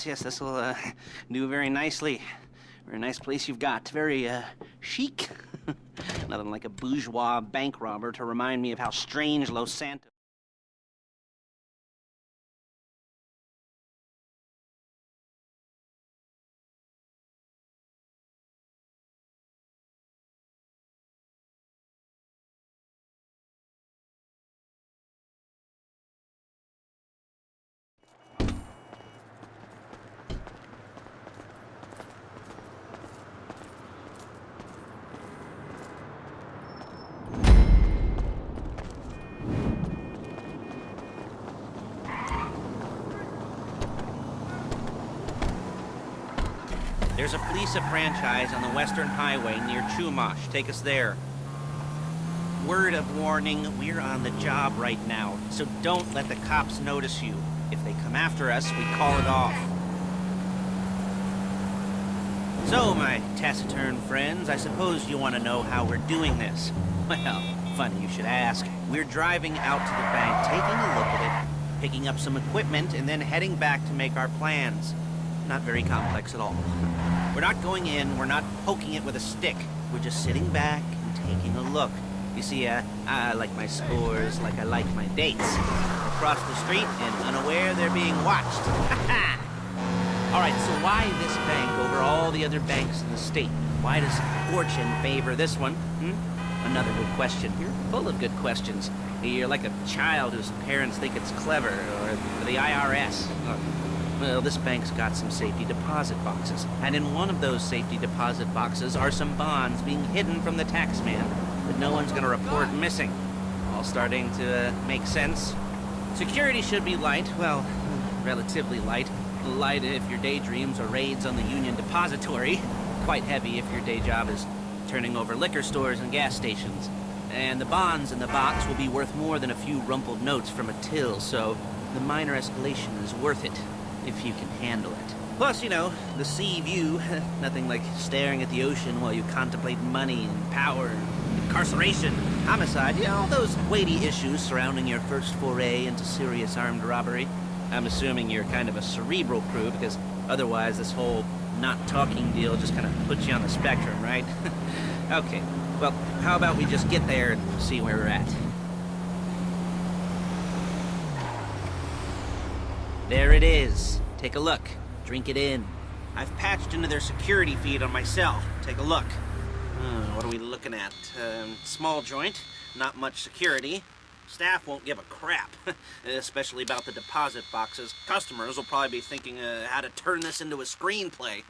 Yes, this will do very nicely. Very nice place you've got. Very chic. Nothing like a bourgeois bank robber to remind me of how strange Los Santos. There's a Fleeca franchise on the Western Highway near Chumash. Take us there. Word of warning, we're on the job right now, so don't let the cops notice you. If they come after us, we call it off. So, my taciturn friends, I suppose you want to know how we're doing this. Well, funny you should ask. We're driving out to the bank, taking a look at it, picking up some equipment, and then heading back to make our plans. Not very complex at all. We're not going in, we're not poking it with a stick. We're just sitting back and taking a look. You see, I like my scores like I like my dates. Across the street and unaware they're being watched. Alright, so why this bank over all the other banks in the state? Why does fortune favor this one? Another good question. You're full of good questions. You're like a child whose parents think it's clever, or the IRS. Well, this bank's got some safety deposit boxes, and in one of those safety deposit boxes are some bonds being hidden from the tax man that no one's gonna report missing. All starting to make sense. Security should be light, well, relatively light. Light if your daydreams are raids on the Union Depository. Quite heavy if your day job is turning over liquor stores and gas stations. And the bonds in the box will be worth more than a few rumpled notes from a till, so the minor escalation is worth it. If you can handle it. Plus, you know, the sea view. Nothing like staring at the ocean while you contemplate money and power, and incarceration, homicide, you know, all those weighty issues surrounding your first foray into serious armed robbery. I'm assuming you're kind of a cerebral crew, because otherwise this whole not talking deal just kind of puts you on the spectrum, right? Okay, well, how about we just get there and see where we're at? There it is. Take a look. Drink it in. I've patched into their security feed on my cell. Take a look. What are we looking at? Small joint, not much security. Staff won't give a crap, especially about the deposit boxes. Customers will probably be thinking how to turn this into a screenplay.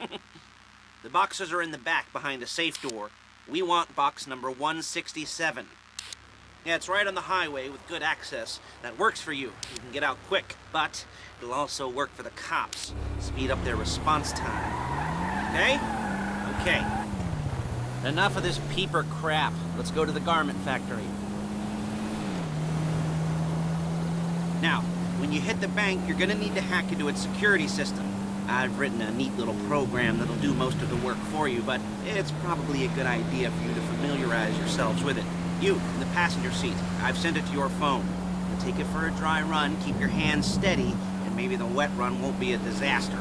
The boxes are in the back behind a safe door. We want box number 167. Yeah, it's right on the highway with good access. That works for you. You can get out quick, but it'll also work for the cops. Speed up their response time. Okay? Okay. Enough of this peeper crap. Let's go to the garment factory. Now, when you hit the bank, you're gonna need to hack into its security system. I've written a neat little program that'll do most of the work for you, but it's probably a good idea for you to familiarize yourselves with it. You, in the passenger seat, I've sent it to your phone. Take it for a dry run, keep your hands steady, and maybe the wet run won't be a disaster.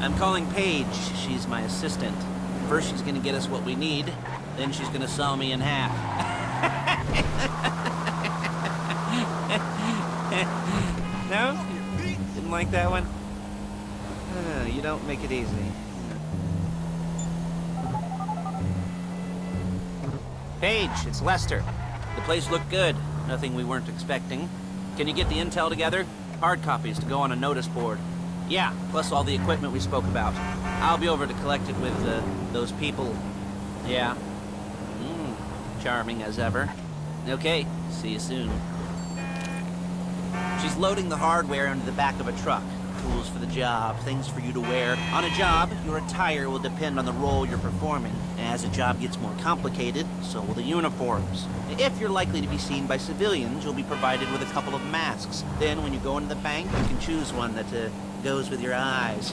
I'm calling Paige. She's my assistant. First, she's gonna get us what we need. Then she's gonna saw me in half. No? Didn't like that one? You don't make it easy. Paige, it's Lester. The place looked good. Nothing we weren't expecting. Can you get the intel together? Hard copies to go on a notice board. Yeah, plus all the equipment we spoke about. I'll be over to collect it with, those people. Yeah. Charming as ever. Okay, see you soon. She's loading the hardware into the back of a truck. Tools for the job, things for you to wear. On a job, your attire will depend on the role you're performing. As the job gets more complicated, so will the uniforms. If you're likely to be seen by civilians, you'll be provided with a couple of masks. Then when you go into the bank, you can choose one that goes with your eyes.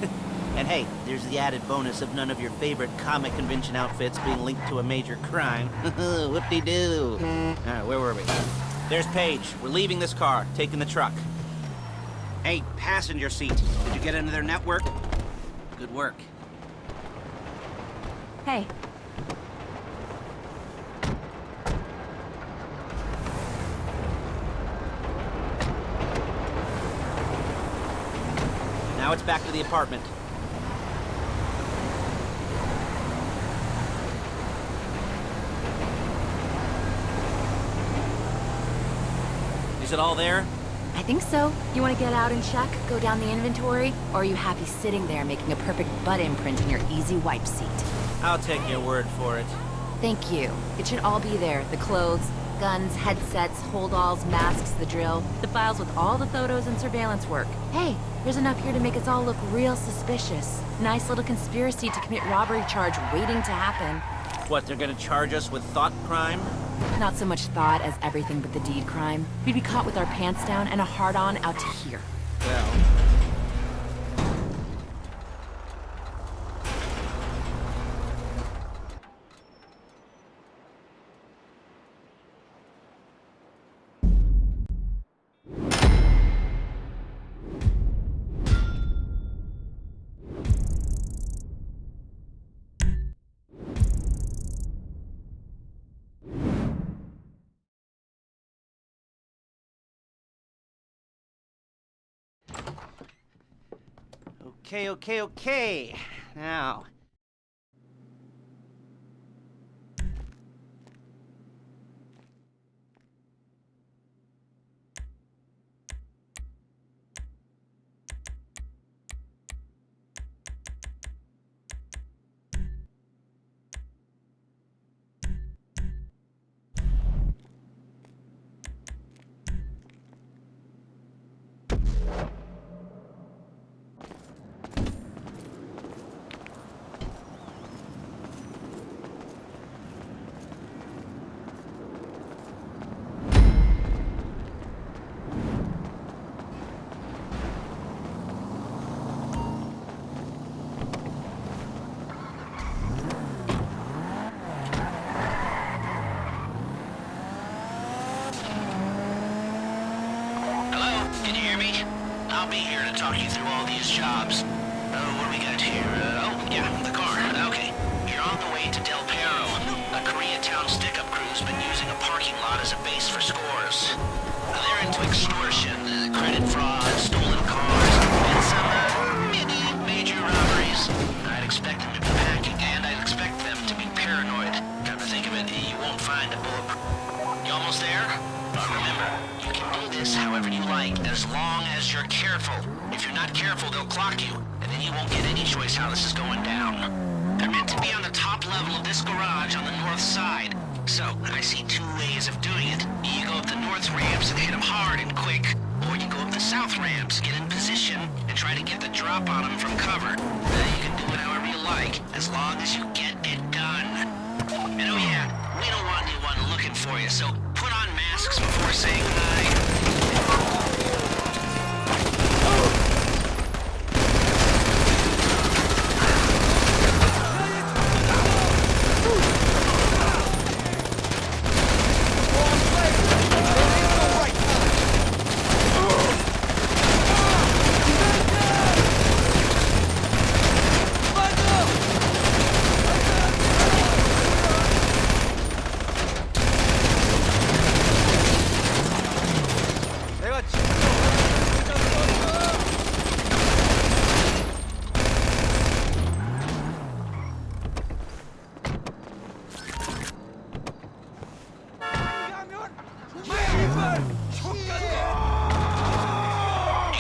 And hey, there's the added bonus of none of your favorite comic convention outfits being linked to a major crime. Whoop-de-doo. Alright, where were we? There's Paige. We're leaving this car, taking the truck. Hey, passenger seat. Did you get into their network? Good work. Hey. Now it's back to the apartment. Is it all there? I think so. You want to get out and check, go down the inventory, or are you happy sitting there making a perfect butt imprint in your easy wipe seat? I'll take your word for it. Thank you. It should all be there. The clothes, guns, headsets, holdalls, masks, the drill, the files with all the photos and surveillance work. Hey, there's enough here to make us all look real suspicious. Nice little conspiracy to commit robbery charge waiting to happen. What, they're gonna charge us with thought crime? Not so much thought as everything but the deed crime. We'd be caught with our pants down and a hard-on out to here. Well... Okay. Now... I'll be here to talk you through all these jobs. What do we got here? The car. Okay. You're on the way to Del Perro. A Koreatown stick-up crew's been using a parking lot as a base for scores. They're into extortion, credit fraud, stolen cars, and some, major robberies. I'd expect them to be packing, and I'd expect them to be paranoid. Come to think of it, you won't find a bulletproof. You almost there? But remember, you can do this however you like, as long as you're careful. If you're not careful, they'll clock you, and then you won't get any choice how this is going down. They're meant to be on the top level of this garage on the north side. So, I see two ways of doing it. You go up the north ramps and hit them hard and quick, or you go up the south ramps, get in position, and try to get the drop on them from cover. You can do it however you like, as long as you get it done. And oh yeah, we don't want anyone looking for you, so put on masks before saying hi. You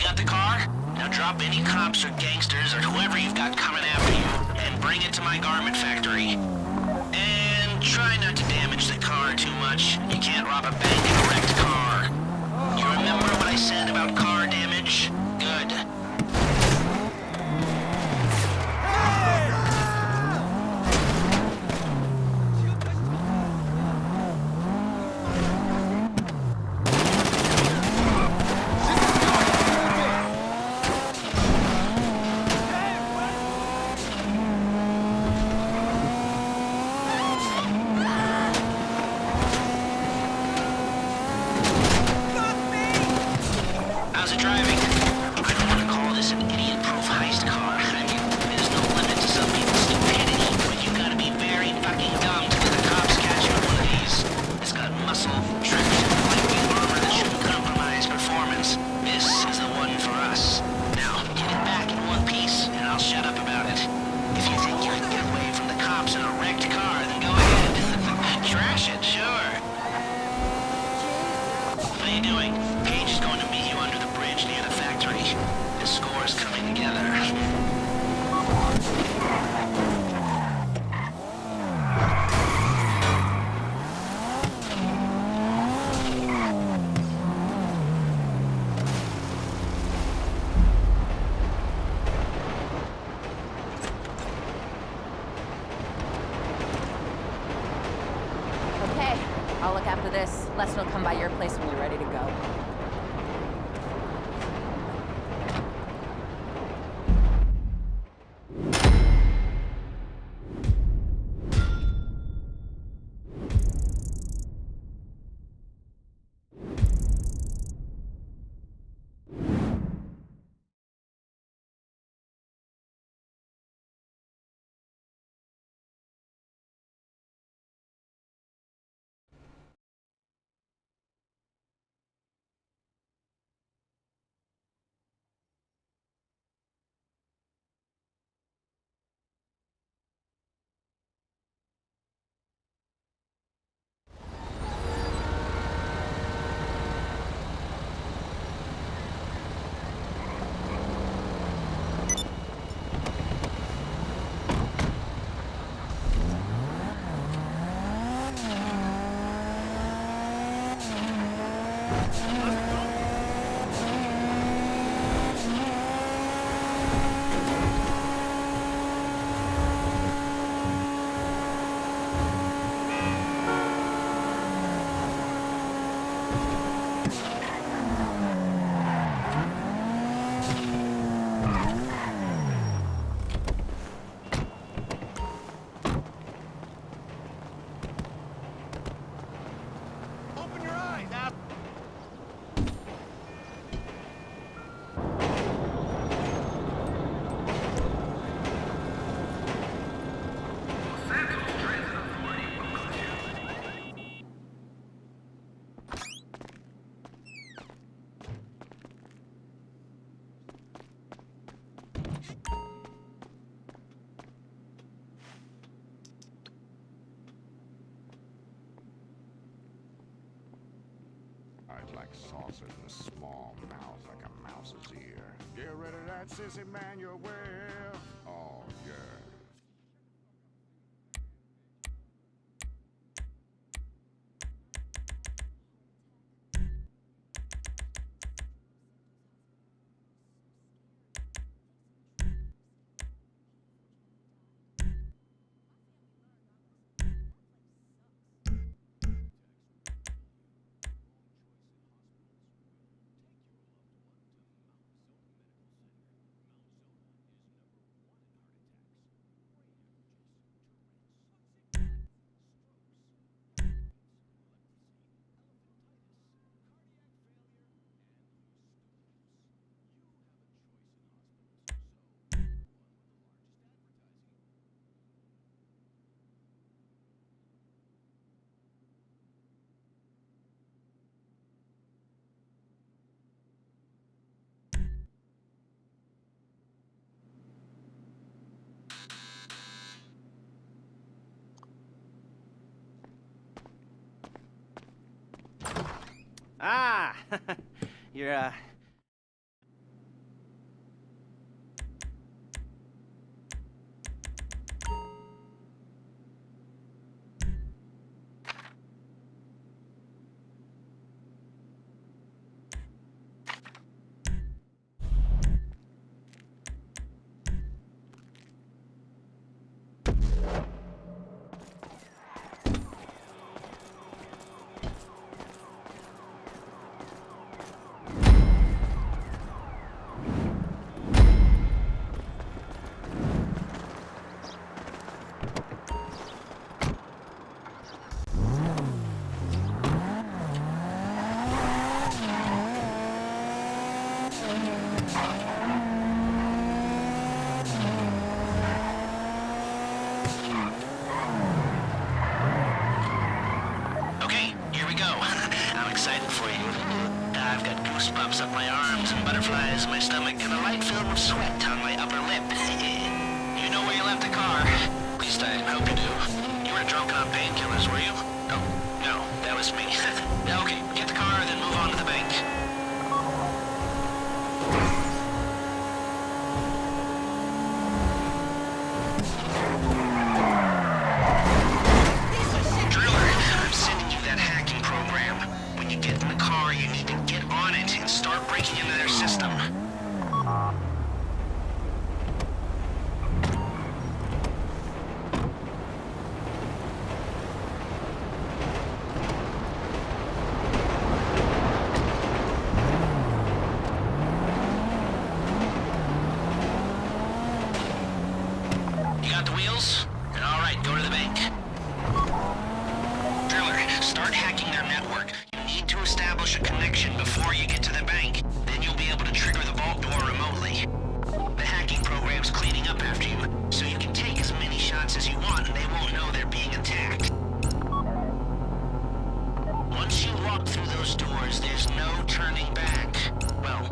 got the car? Now drop any cops or gangsters or whoever you've got coming after you, and bring it to my garment factory. And try not to damage the car too much. You can't rob a bank in a wrecked car. You remember what I said about car damage? Good. How's it driving? I don't want to call this an idiot-proof heist car. I mean, there's no limit to some people's stupidity, but you've got to be very fucking dumb to let the cops catch you with one of these. It's got muscle, traction, lightweight armor that shouldn't compromise performance. This is the one for us. Now, get it back in one piece, and I'll shut up about it. If you think you can get away from the cops in a wrecked car, then go ahead. Trash it, sure. What are you doing? Paige is going to meet you under the bridge near the factory. The score is coming together. Okay, I'll look after this. Lester will come by your place when you're ready to go. I'd like sauce in a small mouth like a mouse's ear. Get rid of that sissy man, you're well. Oh, yeah. Ah, you're, Okay, here we go. I'm excited for you. I've got goosebumps up my arms and butterflies in my stomach and a light film of sweat on my upper lip. You know where you left the car? At least I hope you do. You were drunk on painkillers, were you? No, no, that was me. Yeah, okay, get the car, then move on to the bank. Driller, I'm sending you that hacking program. When you get in the car, you need to get on it and start breaking into their system. You got the wheels? All right, go to the bank. Driller, start hacking their network. You need to establish a connection before you get to the bank. Then you'll be able to trigger the vault door remotely. The hacking program's cleaning up after you, so you can take as many shots as you want and they won't know they're being attacked. Once you walk through those doors, there's no turning back. Well,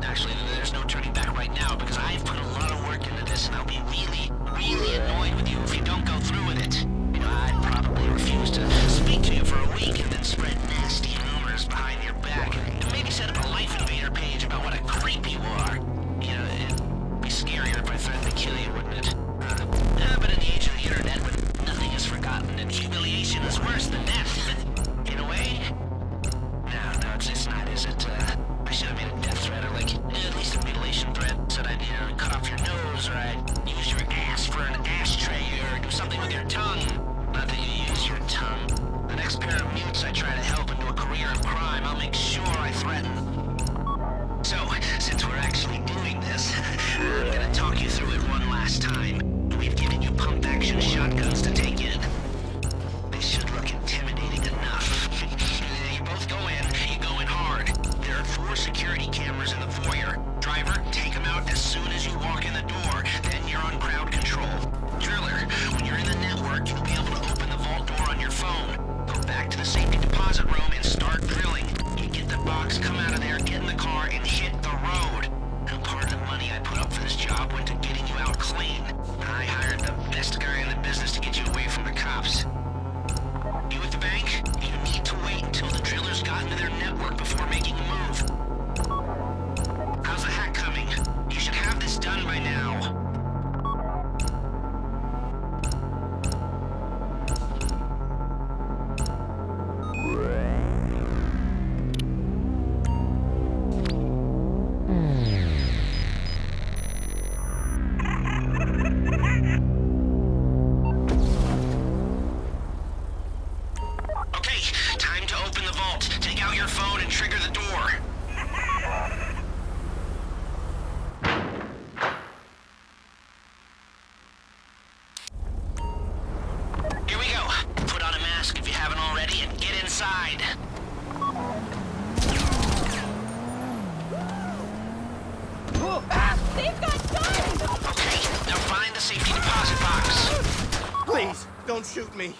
actually, there's no turning back right now because I've put a lot of work into this and I'll be really, really annoyed with you if you don't go through with it. You know, I'd probably refuse to speak to you for a week and then spread nasty rumors behind your back and maybe set up a Life Invader page about what a creep you are. You know, it'd be scarier if I threatened to kill you, wouldn't it? But in the age of the internet, when nothing is forgotten and humiliation is worse than death, in a way? No, it's not, is it? I should have made a death threat or like, at least a mutilation threat. Said I'd, cut off your nose or I'd use your ass for an ashtray or do something with your tongue. Not that you use your tongue. The next pair of mutes I try to help into a career of crime, I'll make sure I threaten. So, since we're actually doing this, I'm gonna talk you through it one last time. We've given you pump-action shotguns to take in. They should look intimidating enough. You both go in, you go in hard. There are 4 security cameras in the foyer. Driver, take them out as soon as you walk in the door. Then you're on crowd control. Driller, when you're in the network, you'll be able to open the vault door on your phone. Go back to the safety deposit room and start drilling. You get the box, come out of there, get in the car, and hit the road. And part of the money I put up for this job went to getting you out clean. I hired the best guy in the business to get you away from the cops. You at the bank? You need to wait until the drillers got into their network before making a move. How's the hack coming? You should have this done by now. Okay, time to open the vault. Take out your phone and trigger the door. Here we go. Put on a mask if you haven't already and get inside. They've got guns! Okay, now find the safety deposit box. Please, don't shoot me.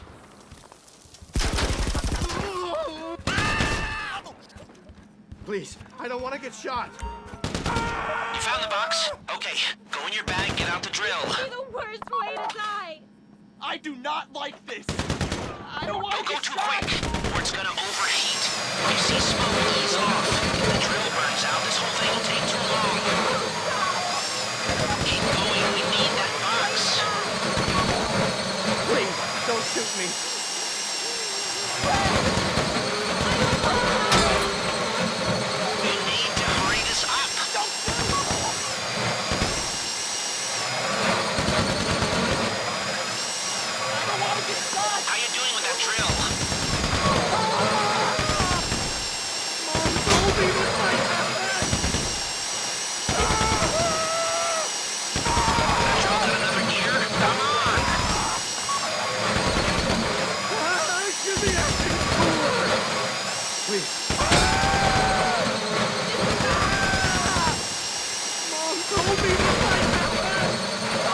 Please, I don't want to get shot. You found the box? Okay, go in your bag, get out the drill. Be the worst way to die! I do not like this. I don't want Don't to go get too shot. quick, or it's gonna overheat. If you see smoke, me. We need to hurry this up. How you doing with that drill? That drill got another gear? Come on. Give me acting please. Mom told me this might happen.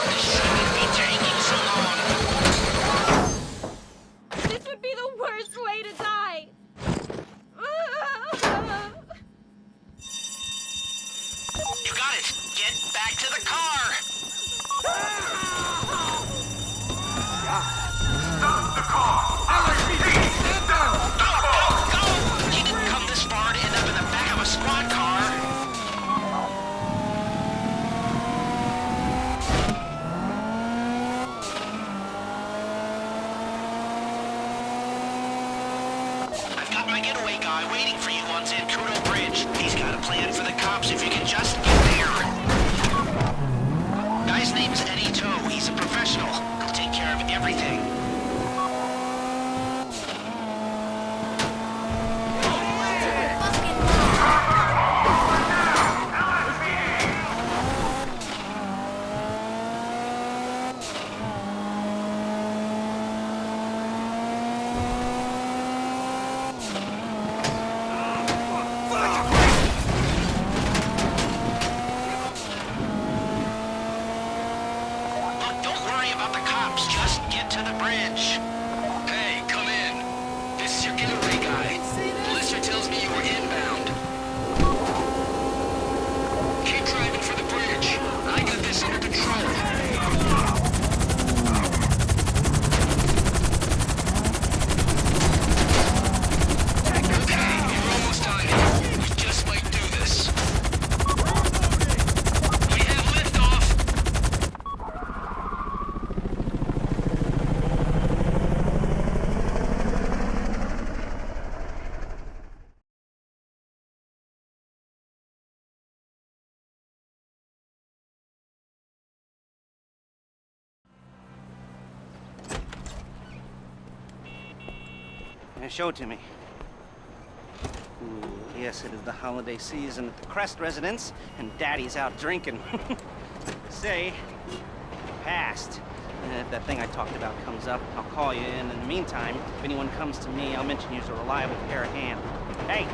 This shouldn't be taking so long. This would be the worst way to die. You got it. Get back to the car. Stand down. Go, go, go! He didn't come this far to end up in the back of a squad car. I've got my getaway guy waiting for you on Zancudo Bridge. He's got a plan for the cops if you can just get there. Guy's name's Eddie Toe. He's a professional. He'll take care of everything. Look, don't worry about the cops. Just get to the bridge. Hey, come in. This is your getaway guy. Lister tells me you were inbound. Keep driving for the bridge. I got this under control. Okay, you're almost done. We just might do this. We have liftoff. Show it to me. Ooh, yes, it is the holiday season at the Crest residence, and Daddy's out drinking. Say, passed. And if that thing I talked about comes up, I'll call you, and in the meantime, if anyone comes to me, I'll mention you as a reliable pair of hands. Hey,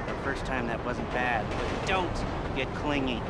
the first time that wasn't bad, but don't get clingy.